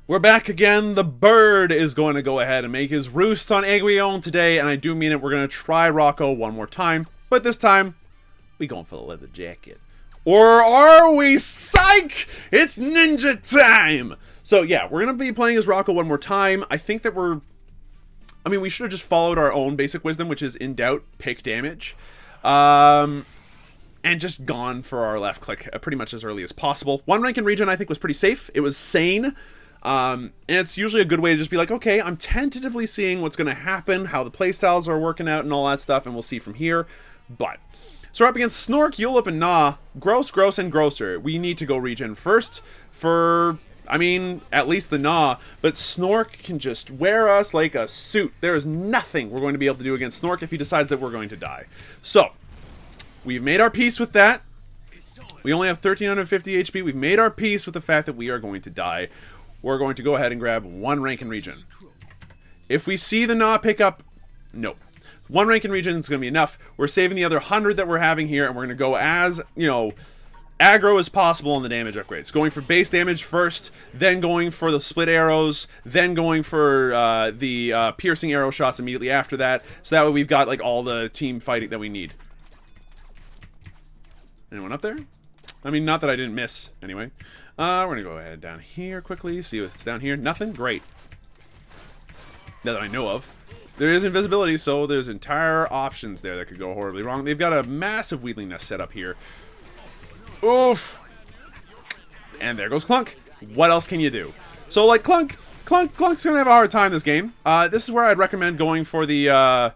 We're back again. The bird is going to go ahead and make his roost on Aguillon today, and I do mean it. We're going to try Rocco one more time, but this time, we going for the leather jacket. Or are we? Psych! It's ninja time! So yeah, we're going to be playing as Rocco one more time. I think that we should have just followed our own basic wisdom, which is in doubt, pick damage. And just gone for our left click pretty much as early as possible. One rank in region I think was pretty safe. It was sane. And it's usually a good way to just be like, okay, I'm tentatively seeing what's going to happen, how the playstyles are working out and all that stuff, and we'll see from here. But, so we're up against Snork, Yulip, and Nah. Gross, Gross, and Grosser. We need to go regen first for, at least the Nah. But Snork can just wear us like a suit. There is nothing we're going to be able to do against Snork if he decides that we're going to die. So, we've made our peace with that. We only have 1350 HP. We've made our peace with the fact that we are going to die. We're going to go ahead and grab one rank in region. If we see the Nah pick up, nope. One rank in region is going to be enough. We're saving the other 100 that we're having here, and we're going to go as, aggro as possible on the damage upgrades. Going for base damage first, then going for the split arrows, then going for the piercing arrow shots immediately after that. So that way we've got, all the team fighting that we need. Anyone up there? Not that I didn't miss, anyway. We're going to go ahead down here quickly, see what's down here. Nothing? Great. Not that I know of. There is invisibility, so there's entire options there that could go horribly wrong. They've got a massive Wheatling nest set up here. Oof! And there goes Clunk. What else can you do? So, Clunk's going to have a hard time this game. This is where I'd recommend going for the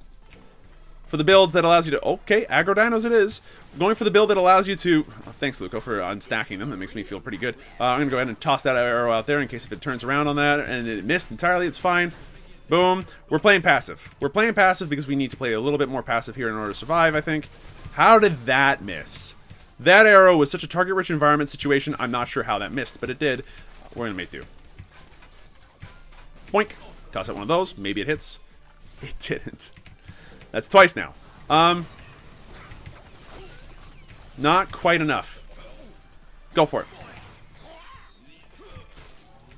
build that allows you to... Okay, aggro dinos it is. Going for the build that allows you to... Oh, thanks, Luco, for unstacking them. That makes me feel pretty good. I'm going to go ahead and toss that arrow out there in case if it turns around on that and it missed entirely, it's fine. Boom. We're playing passive. We're playing passive because we need to play a little bit more passive here in order to survive, I think. How did that miss? That arrow was such a target-rich environment situation, I'm not sure how that missed, but it did. We're going to make do. Boink. Toss out one of those. Maybe it hits. It didn't. That's twice now. Not quite enough. Go for it.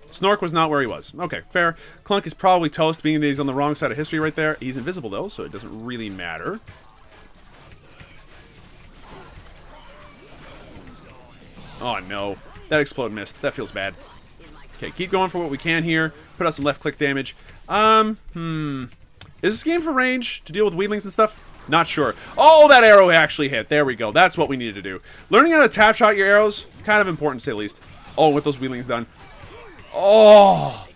Snork was not where he was. Okay, fair. Clunk is probably toast, being that he's on the wrong side of history right there. He's invisible, though, so it doesn't really matter. Oh, no. That explode missed. That feels bad. Okay, keep going for what we can here. Put out some left-click damage. Is this game for range to deal with Wheatlings and stuff? Not sure. Oh, that arrow actually hit. There we go. That's what we needed to do. Learning how to tap shot your arrows, kind of important to say the least. Oh, with those Wheatlings done. Oh.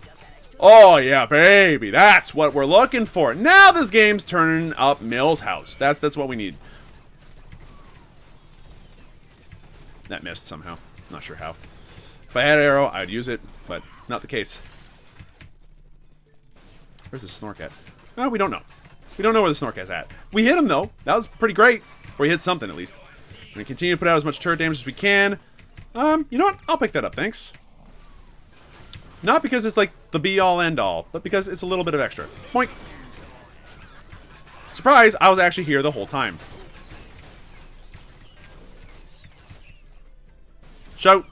Oh, yeah, baby. That's what we're looking for. Now this game's turning up Mill's house. That's what we need. That missed somehow. Not sure how. If I had an arrow, I'd use it, but not the case. Where's the Snork at? Oh, we don't know. We don't know where the Snork is at. We hit him, though. That was pretty great. Or he hit something, at least. We're going to continue to put out as much turret damage as we can. You know what? I'll pick that up, thanks. Not because it's, the be-all, end-all, but because it's a little bit of extra. Poink. Surprise, I was actually here the whole time. Shout.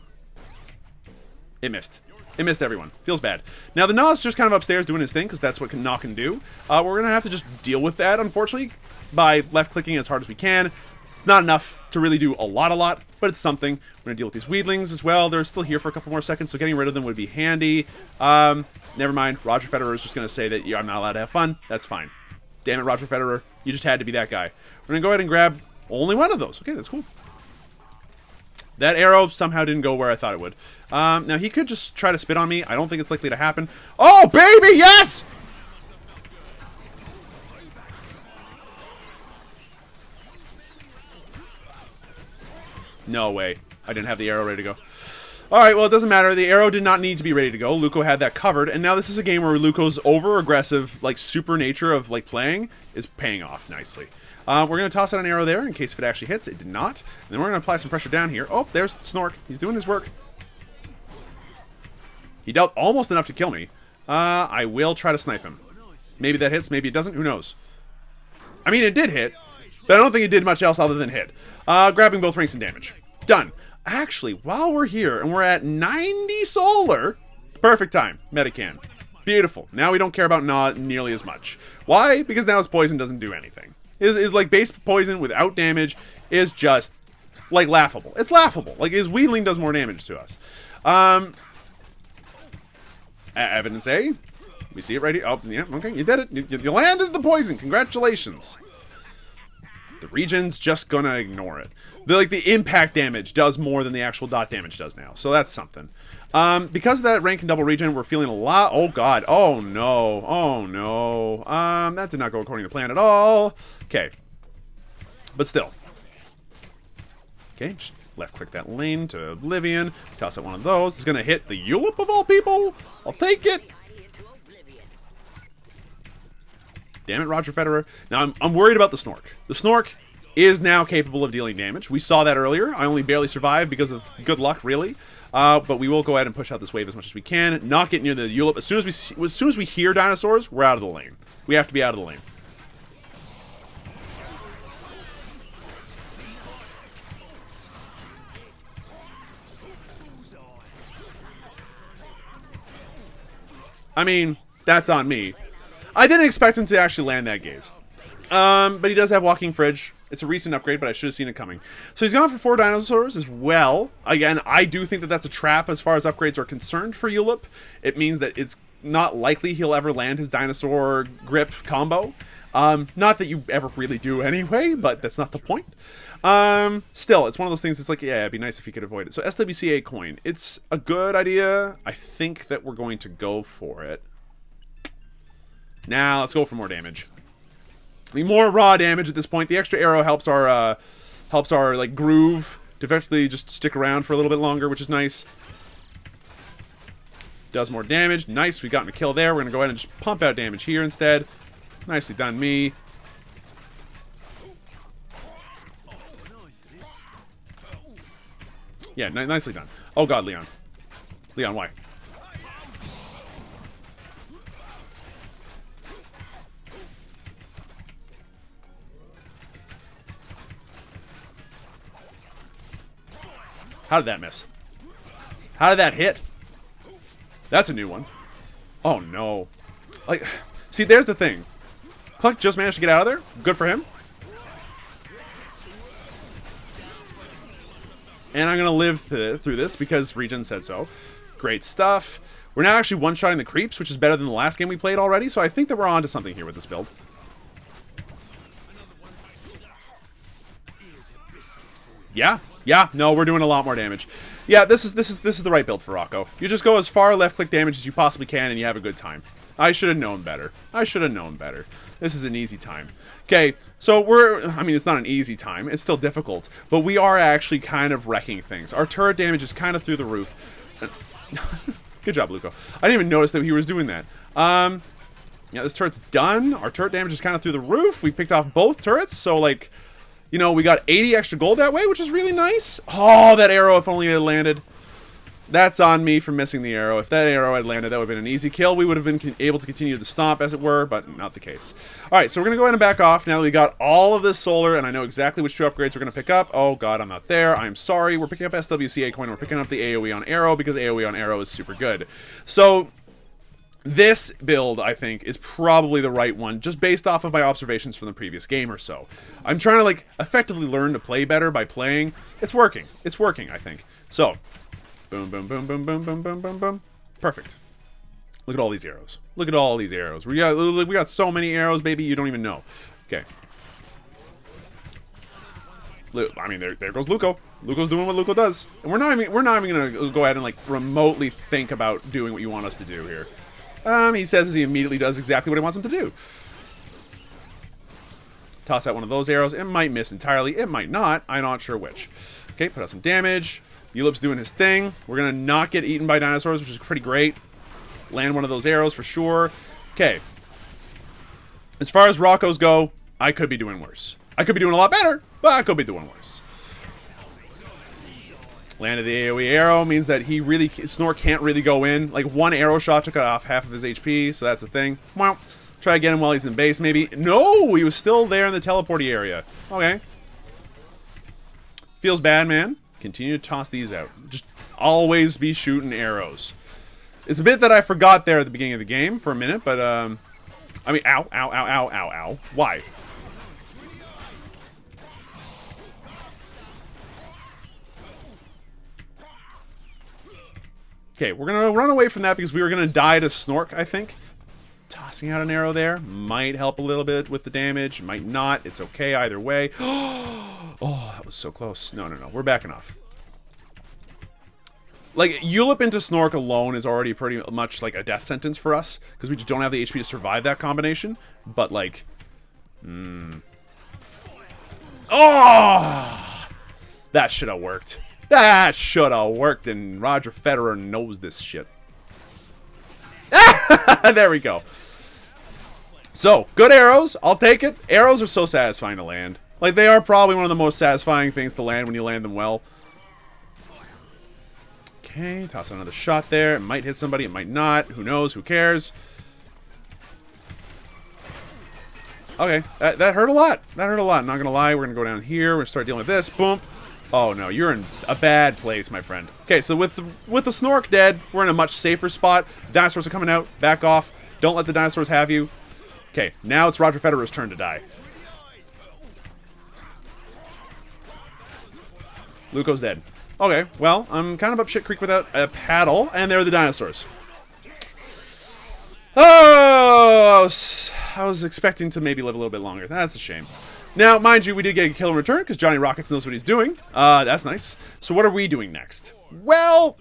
It missed. It missed everyone. Feels bad. Now, the Nah's just kind of upstairs doing his thing, because that's what Nah can do. We're going to have to just deal with that, unfortunately, by left-clicking as hard as we can. It's not enough to really do a lot, but it's something. We're going to deal with these Wheatlings as well. They're still here for a couple more seconds, so getting rid of them would be handy. Never mind. Roger Federer is just going to say that I'm not allowed to have fun. That's fine. Damn it, Roger Federer. You just had to be that guy. We're going to go ahead and grab only one of those. Okay, that's cool. That arrow somehow didn't go where I thought it would. Now, he could just try to spit on me. I don't think it's likely to happen. Oh, baby, yes! No way. I didn't have the arrow ready to go. Alright, well, it doesn't matter. The arrow did not need to be ready to go. Luco had that covered. And now this is a game where Luco's over-aggressive, super nature of, playing is paying off nicely. We're going to toss out an arrow there in case if it actually hits. It did not. And then we're going to apply some pressure down here. Oh, there's Snork. He's doing his work. He dealt almost enough to kill me. I will try to snipe him. Maybe that hits, maybe it doesn't. Who knows? It did hit, but I don't think it did much else other than hit. Grabbing both ranks and damage. Done. Actually, while we're here and we're at 90 solar, Perfect time. Medican. Beautiful. Now we don't care about not nearly as much. Why? Because now his poison doesn't do anything. His like base poison without damage is just like laughable. It's laughable. Like his wheedling does more damage to us. Evidence A. We see it right here. Oh, yeah, okay, you did it. You landed the poison. Congratulations. The regen's just gonna ignore it. The impact damage does more than the actual dot damage does now. So that's something. Because of that rank and double regen, we're feeling a lot. Oh god. Oh no. Oh no. That did not go according to plan at all. Okay. But still. Okay, just left click that lane to Oblivion. Toss out one of those. It's gonna hit the Ulip of all people. I'll take it. Damn it, Roger Federer. Now, I'm worried about the Snork. The Snork is now capable of dealing damage. We saw that earlier. I only barely survived because of good luck, really. But we will go ahead and push out this wave as much as we can. Not get near the Ulip. As soon as we hear dinosaurs, we're out of the lane. We have to be out of the lane. I mean, that's on me. I didn't expect him to actually land that gaze. But he does have Walking Fridge. It's a recent upgrade, but I should have seen it coming. So he's gone for 4 dinosaurs as well. Again, I do think that that's a trap as far as upgrades are concerned for Ulip. It means that it's not likely he'll ever land his dinosaur grip combo. Not that you ever really do anyway, but that's not the point. Still, it's one of those things that's like, yeah, it'd be nice if he could avoid it. So SWCA coin. It's a good idea. I think that we're going to go for it. Now, let's go for more damage. I mean, more raw damage at this point. The extra arrow helps our like groove to effectively just stick around for a little bit longer, which is nice. Does more damage. Nice, we got a kill there. We're gonna go ahead and just pump out damage here instead. Nicely done, me. Yeah, nicely done. Oh god, Leon. Leon, why? How did that miss? How did that hit? That's a new one. Oh no. Like, see, there's the thing. Cluck just managed to get out of there. Good for him. And I'm going to live through this because Regen said so. Great stuff. We're now actually one-shotting the creeps, which is better than the last game we played already. So I think that we're on to something here with this build. Yeah. Yeah, no, we're doing a lot more damage. Yeah, this is the right build for Rocco. You just go as far left-click damage as you possibly can, and you have a good time. I should have known better. I should have known better. This is an easy time. Okay, so I mean, it's not an easy time. It's still difficult, but we are actually kind of wrecking things. Our turret damage is kind of through the roof. Good job, Luco. I didn't even notice that he was doing that. Yeah, this turret's done. Our turret damage is kind of through the roof. We picked off both turrets, so like, you know, we got 80 extra gold that way, which is really nice. Oh, that arrow, if only it had landed. That's on me for missing the arrow. If that arrow had landed, that would have been an easy kill. We would have been able to continue the stomp, as it were, but not the case. All right, so we're going to go ahead and back off now that we got all of this solar, and I know exactly which 2 upgrades we're going to pick up. Oh, God, I'm not there. I'm sorry. We're picking up SWCA coin. We're picking up the AoE on arrow because AoE on arrow is super good. So this build, I think, is probably the right one, just based off of my observations from the previous game or so. I'm trying to, like, effectively learn to play better by playing. It's working. It's working, I think. So, boom, boom, boom, boom, boom, boom, boom, boom, boom. Perfect. Look at all these arrows. Look at all these arrows. We got so many arrows, baby, you don't even know. Okay. I mean, there goes Luco. Luco's doing what Luco does. And we're not even gonna go ahead and, like, remotely think about doing what you want us to do here. He says he immediately does exactly what he wants him to do. Toss out one of those arrows. It might miss entirely. It might not. I'm not sure which. Okay, put out some damage. Ulip's doing his thing. We're going to not get eaten by dinosaurs, which is pretty great. Land one of those arrows for sure. Okay. As far as Roccos go, I could be doing worse. I could be doing a lot better, but I could be doing worse. Landed the AoE arrow means that Snort can't really go in. Like, one arrow shot took off half of his HP, so that's the thing. Well, try to get him while he's in base, maybe. No, he was still there in the teleporty area. Okay. Feels bad, man. Continue to toss these out. Just always be shooting arrows. It's a bit that I forgot there at the beginning of the game for a minute, but, I mean, ow, ow, ow, ow, ow, ow. Why? Okay, we're gonna run away from that because we were gonna die to Snork, I think. Tossing out an arrow there might help a little bit with the damage, might not. It's okay either way. Oh, that was so close. No, no, no. We're backing off. Like, Ulip into Snork alone is already pretty much like a death sentence for us because we just don't have the HP to survive that combination. But, like... Oh! That should have worked. That should have worked, and Roger Federer knows this shit. There we go. So, good arrows. I'll take it. Arrows are so satisfying to land. Like, they are probably one of the most satisfying things to land when you land them well. Okay, toss another shot there. It might hit somebody, it might not. Who knows? Who cares? Okay, that hurt a lot. That hurt a lot. Not gonna lie. We're gonna go down here. We're gonna start dealing with this. Boom. Oh no, you're in a bad place, my friend. Okay, so with the Snork dead, we're in a much safer spot. Dinosaurs are coming out. Back off. Don't let the dinosaurs have you. Okay, now it's Roger Federer's turn to die. Luco's dead. Okay, well, I'm kind of up shit creek without a paddle, and there are the dinosaurs. Oh, I was expecting to maybe live a little bit longer. That's a shame. Now, mind you, we did get a kill in return, because Johnny Rockets knows what he's doing. That's nice. So what are we doing next? Well,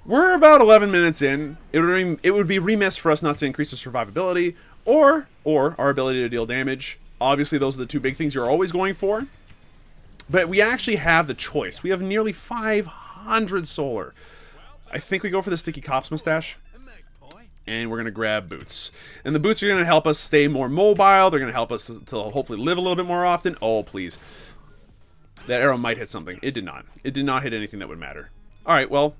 we're about 11 minutes in. It would be remiss for us not to increase the survivability, or our ability to deal damage. Obviously, those are the two big things you're always going for. But we actually have the choice. We have nearly 500 solar. I think we go for the Sticky Cops mustache. And we're going to grab boots. And the boots are going to help us stay more mobile. They're going to help us to hopefully live a little bit more often. Oh, please. That arrow might hit something. It did not. It did not hit anything that would matter. Alright, well,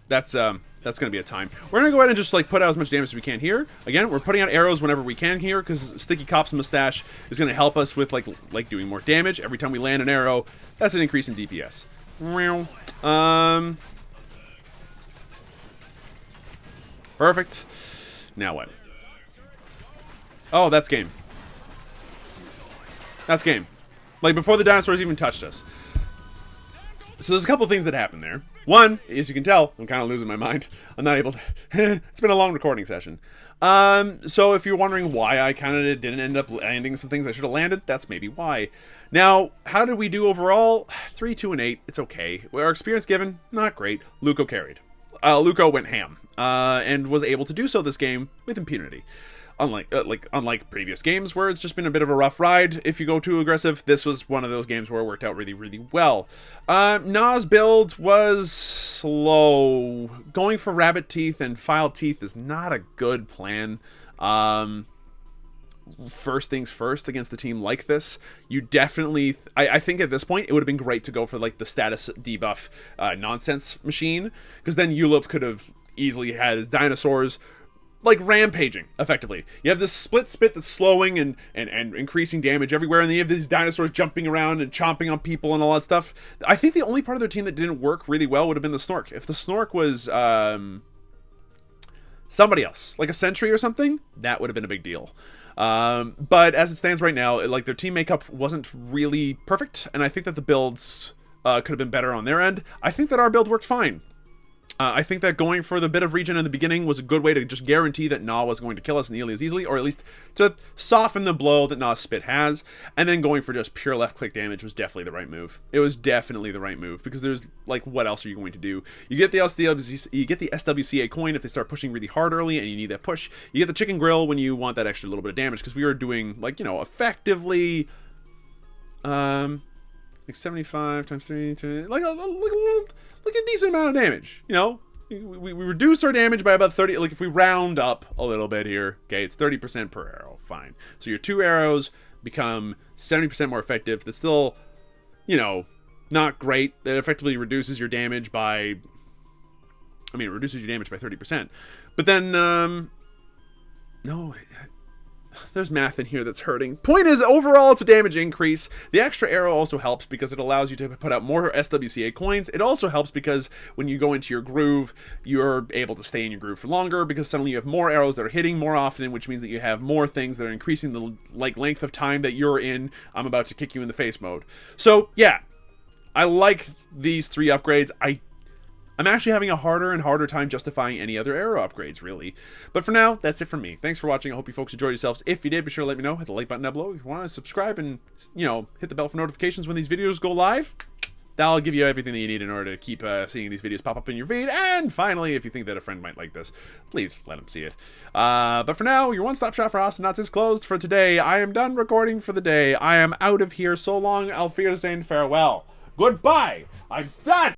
that's going to be a time. We're going to go ahead and just like put out as much damage as we can here. Again, we're putting out arrows whenever we can here because Sticky Cops mustache is going to help us with like doing more damage. Every time we land an arrow, that's an increase in DPS. Perfect. Now what? Oh, that's game. That's game. Like, before the dinosaurs even touched us. So there's a couple things that happen there. One, as you can tell, I'm kind of losing my mind. I'm not able to... It's been a long recording session. So if you're wondering why I kind of didn't end up landing some things I should have landed, that's maybe why. Now, how did we do overall? 3, 2, and 8. It's okay. Our experience given, not great. Luco carried. Luco went ham. And was able to do so this game with impunity. Unlike previous games where it's just been a bit of a rough ride if you go too aggressive, this was one of those games where it worked out really, really well. Na's build was slow. Going for rabbit teeth and file teeth is not a good plan. First things first against a team like this, you definitely... I think at this point it would have been great to go for like the status debuff nonsense machine, because then Ulip could have easily had his dinosaurs like rampaging effectively. You have this split spit that's slowing and increasing damage everywhere, and then you have these dinosaurs jumping around and chomping on people and all that stuff. I think the only part of their team that didn't work really well would have been the Snork. If the Snork was somebody else, like a Sentry or something, that would have been a big deal. But as it stands right now, like, their team makeup wasn't really perfect, and I think that the builds could have been better on their end. I think that our build worked fine. I think that going for the bit of regen in the beginning was a good way to just guarantee that Na was going to kill us nearly as easily, or at least to soften the blow that Na's spit has. And then going for just pure left-click damage was definitely the right move. It was definitely the right move, because there's, like, what else are you going to do? You get the SWCA coin if they start pushing really hard early, and you need that push. You get the chicken grill when you want that extra little bit of damage, because we were doing, like, you know, effectively, like 75 times 3, like a decent amount of damage, you know? We reduce our damage by about 30, like if we round up a little bit here, okay, it's 30% per arrow, fine. So your 2 arrows become 70% more effective. That's still, you know, not great. That effectively reduces your damage by, I mean, it reduces your damage by 30%. But then, no, There's math in here that's hurting. Point is, overall, it's a damage increase. The extra arrow also helps because it allows you to put out more SWCA coins. It also helps because when you go into your groove, you're able to stay in your groove for longer because suddenly you have more arrows that are hitting more often, which means that you have more things that are increasing the length of time that you're in I'm about to kick you in the face mode. So, yeah, I like these 3 upgrades. I'm actually having a harder and harder time justifying any other arrow upgrades, really. But for now, that's it from me. Thanks for watching. I hope you folks enjoyed yourselves. If you did, be sure to let me know. Hit the like button down below. If you want to subscribe and, you know, hit the bell for notifications when these videos go live. That'll give you everything that you need in order to keep seeing these videos pop up in your feed. And finally, if you think that a friend might like this, please let them see it. But for now, your one-stop shop for Awesomenauts is closed for today. I am done recording for the day. I am out of here. So long, Auf Wiedersehen, farewell. Goodbye. I'm done.